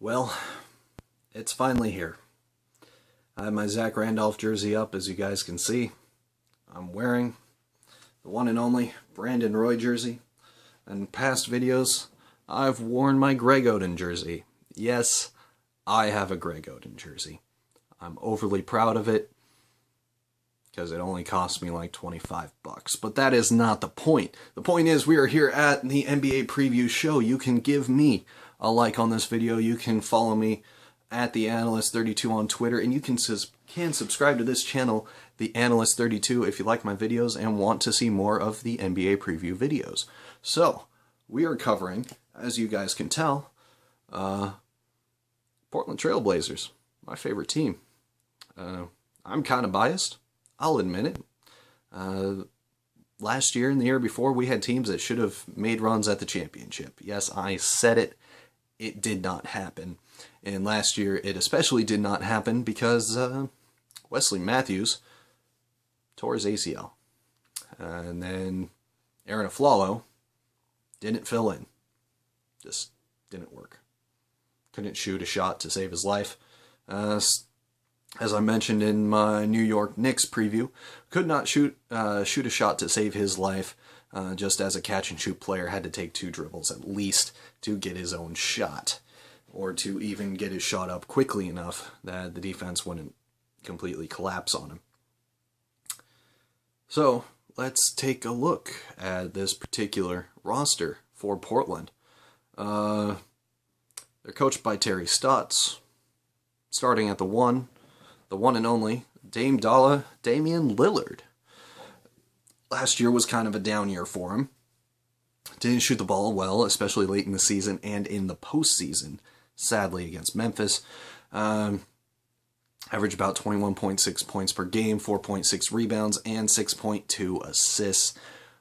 Well, it's finally here. I have my Zach Randolph jersey up, as you guys can see. I'm wearing the one and only Brandon Roy jersey. In past videos, I've worn my Greg Oden jersey. Yes, I have a Greg Oden jersey. I'm overly proud of it because it only cost me like 25 bucks. But that is not the point. The point is we are here at the NBA preview show. You can give me a like on this video. You can follow me at the Analyst32 on Twitter, and you can subscribe to this channel, the Analyst32, if you like my videos and want to see more of the NBA preview videos. So we are covering, as you guys can tell, Portland Trail Blazers, my favorite team. I'm kind of biased, I'll admit it. Last year and the year before, we had teams that should have made runs at the championship. Yes, I said it. It did not happen. And last year, it especially did not happen because Wesley Matthews tore his ACL. And then Arron Afflalo didn't fill in. Just didn't work. Couldn't shoot a shot to save his life. As I mentioned in my New York Knicks preview, could not shoot a shot to save his life. Just as a catch-and-shoot player, had to take 2 dribbles at least to get his own shot, or to even get his shot up quickly enough that the defense wouldn't completely collapse on him. So, let's take a look at this particular roster for Portland. They're coached by Terry Stotts, starting at the one and only Dame Dollar Damian Lillard. Last year was kind of a down year for him. Didn't shoot the ball well, especially late in the season and in the postseason, sadly, against Memphis. Averaged about 21.6 points per game, 4.6 rebounds, and 6.2 assists.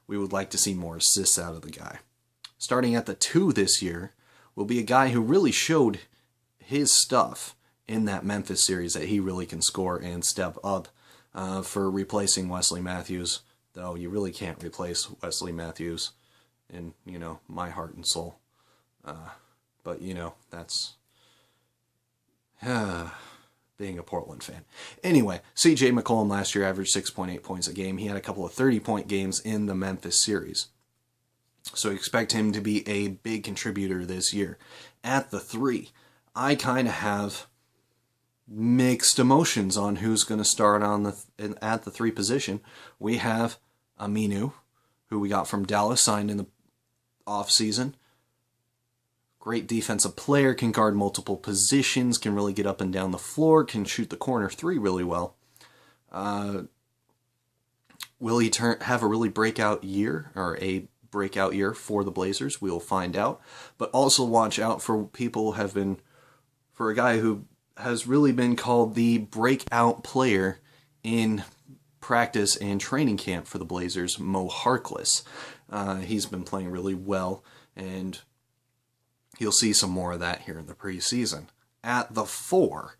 We would like to see more assists out of the guy. Starting at the 2 this year will be a guy who really showed his stuff in that Memphis series, that he really can score and step up for replacing Wesley Matthews. Though you really can't replace Wesley Matthews in, my heart and soul. But, that's being a Portland fan. Anyway, C.J. McCollum last year averaged 6.8 points a game. He had a couple of 30-point games in the Memphis series. So expect him to be a big contributor this year. At the 3, I kind of have mixed emotions on who's going to start at the 3 position. We have Aminu, who we got from Dallas, signed in the offseason. Great defensive player, can guard multiple positions, can really get up and down the floor, can shoot the corner 3 really well. Will he have a really breakout year, or a breakout year for the Blazers? We'll find out. But also watch out for for a guy who has really been called the breakout player in practice and training camp for the Blazers, Mo Harkless. He's been playing really well, and you'll see some more of that here in the preseason. At the 4,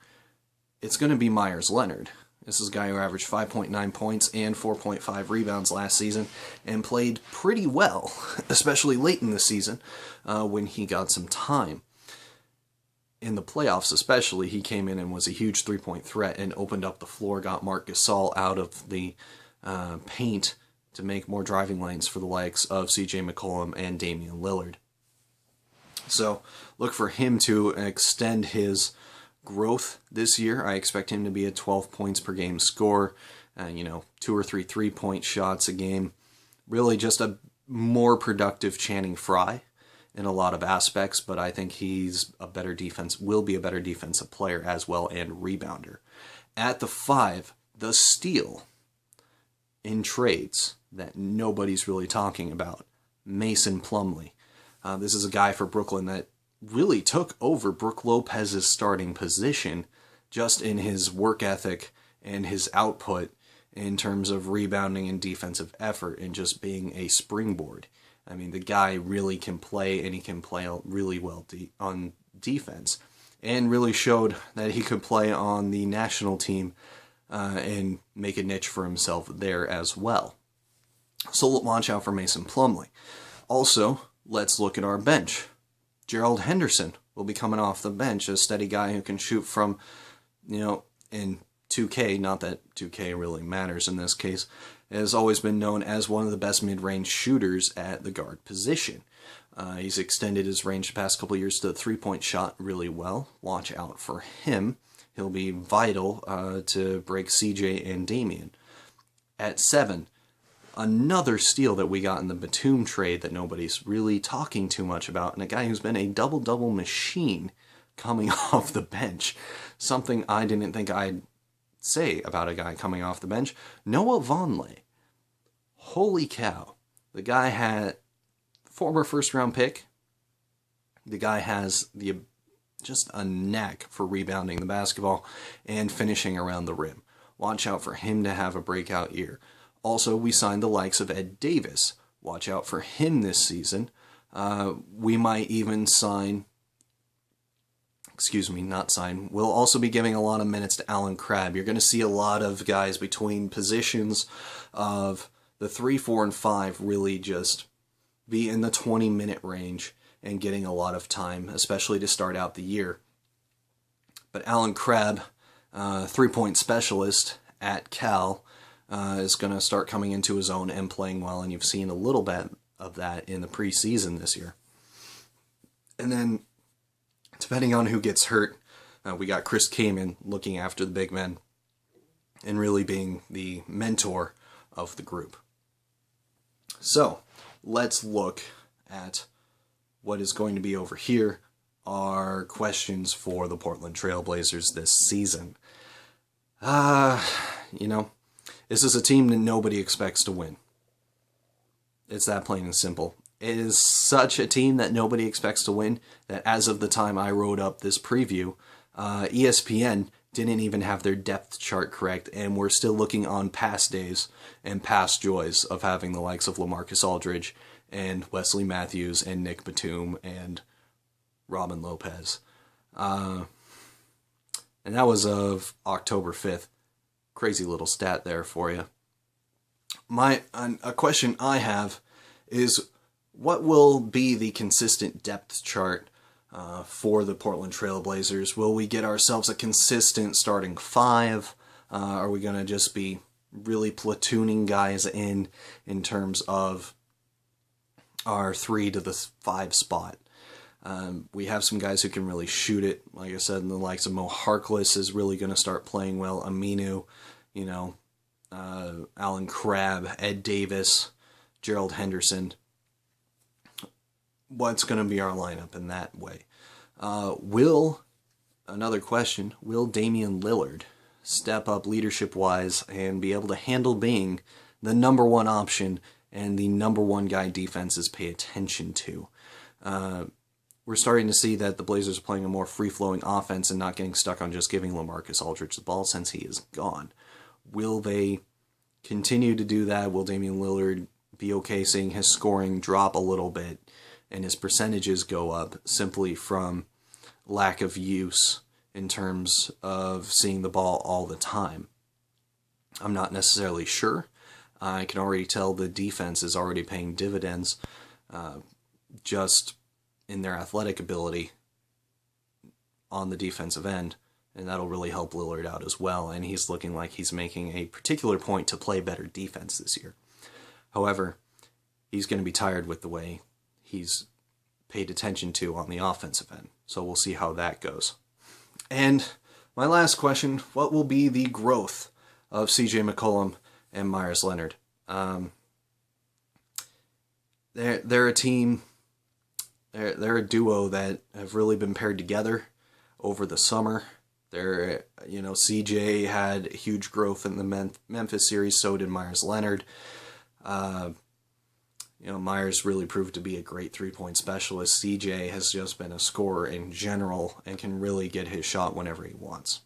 it's going to be Meyers Leonard. This is a guy who averaged 5.9 points and 4.5 rebounds last season and played pretty well, especially late in the season when he got some time. In the playoffs especially, he came in and was a huge 3-point threat and opened up the floor, got Marc Gasol out of the paint to make more driving lanes for the likes of C.J. McCollum and Damian Lillard. So look for him to extend his growth this year. I expect him to be a 12 points per game scorer, 2 or 3 3-point shots a game. Really just a more productive Channing Frye in a lot of aspects, but I think will be a better defensive player as well, and rebounder. At the 5, the steal in trades that nobody's really talking about, Mason Plumlee. This is a guy for Brooklyn that really took over Brook Lopez's starting position just in his work ethic and his output in terms of rebounding and defensive effort and just being a springboard. I mean, the guy really can play, and he can play really well on defense, and really showed that he could play on the national team and make a niche for himself there as well. So watch out for Mason Plumlee. Also, let's look at our bench. Gerald Henderson will be coming off the bench, a steady guy who can shoot from, in 2K, not that 2K really matters in this case, has always been known as one of the best mid-range shooters at the guard position. He's extended his range the past couple years to the three-point shot really well. Watch out for him. He'll be vital to break CJ and Damian. At 7, another steal that we got in the Batum trade that nobody's really talking too much about, and a guy who's been a double-double machine coming off the bench. Something I didn't think I'd say about a guy coming off the bench. Noah Vonleh. Holy cow. The guy had former first-round pick. The guy has just a knack for rebounding the basketball and finishing around the rim. Watch out for him to have a breakout year. Also, we signed the likes of Ed Davis. Watch out for him this season. We might even we'll also be giving a lot of minutes to Allen Crabbe. You're going to see a lot of guys between positions of the 3, 4, and 5 really just be in the 20-minute range and getting a lot of time, especially to start out the year. But Allen Crabbe, three-point specialist at Cal, is going to start coming into his own and playing well, and you've seen a little bit of that in the preseason this year. And then, depending on who gets hurt, we got Chris Kaman looking after the big men and really being the mentor of the group. So, let's look at what is going to be over here, are questions for the Portland Trail Blazers this season. This is a team that nobody expects to win. It's that plain and simple. It is such a team that nobody expects to win that as of the time I wrote up this preview, ESPN didn't even have their depth chart correct, and we're still looking on past days and past joys of having the likes of LaMarcus Aldridge and Wesley Matthews and Nick Batum and Robin Lopez. And that was of October 5th. Crazy little stat there for you. A question I have is, what will be the consistent depth chart for the Portland Trail Blazers? Will we get ourselves a consistent starting 5? Are we going to just be really platooning guys in terms of our 3 to the 5 spot? We have some guys who can really shoot it. Like I said, the likes of Mo Harkless is really going to start playing well. Aminu, Allen Crabbe, Ed Davis, Gerald Henderson. What's going to be our lineup in that way? Another question, will Damian Lillard step up leadership-wise and be able to handle being the number 1 option and the number 1 guy defenses pay attention to? We're starting to see that the Blazers are playing a more free-flowing offense and not getting stuck on just giving LaMarcus Aldridge the ball since he is gone. Will they continue to do that? Will Damian Lillard be okay seeing his scoring drop a little bit and his percentages go up simply from lack of use in terms of seeing the ball all the time? I'm not necessarily sure. I can already tell the defense is already paying dividends just in their athletic ability on the defensive end, and that'll really help Lillard out as well, and he's looking like he's making a particular point to play better defense this year. However, he's going to be tired with the way he's paid attention to on the offensive end, so we'll see how that goes. And my last question, what will be the growth of CJ McCollum and Myers Leonard? They're a team, they're a duo that have really been paired together over the summer. CJ had huge growth in the Memphis series, so did Myers Leonard. Myers really proved to be a great three-point specialist. CJ has just been a scorer in general and can really get his shot whenever he wants.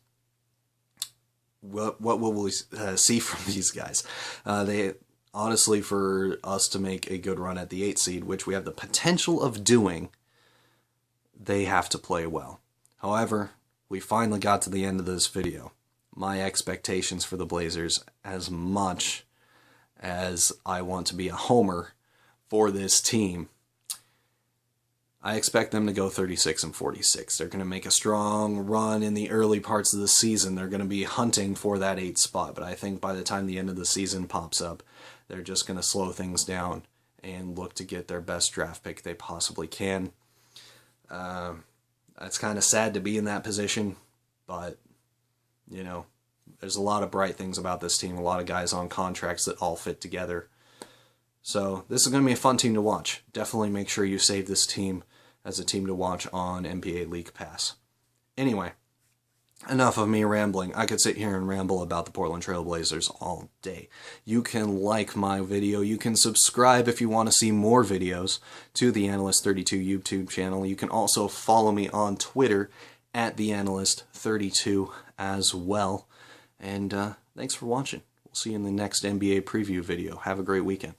What will we see from these guys? They honestly, for us to make a good run at the 8th seed, which we have the potential of doing, they have to play well. However, we finally got to the end of this video. My expectations for the Blazers, as much as I want to be a homer for this team, I expect them to go 36-46. They're going to make a strong run in the early parts of the season. They're going to be hunting for that 8th spot, but I think by the time the end of the season pops up, they're just going to slow things down and look to get their best draft pick they possibly can. It's kind of sad to be in that position, but, you know, there's a lot of bright things about this team, a lot of guys on contracts that all fit together. So this is going to be a fun team to watch. Definitely make sure you save this team as a team to watch on NBA League Pass. Anyway, enough of me rambling. I could sit here and ramble about the Portland Trail Blazers all day. You can like my video. You can subscribe if you want to see more videos to the Analyst32 YouTube channel. You can also follow me on Twitter at the Analyst32 as well. And thanks for watching. We'll see you in the next NBA preview video. Have a great weekend.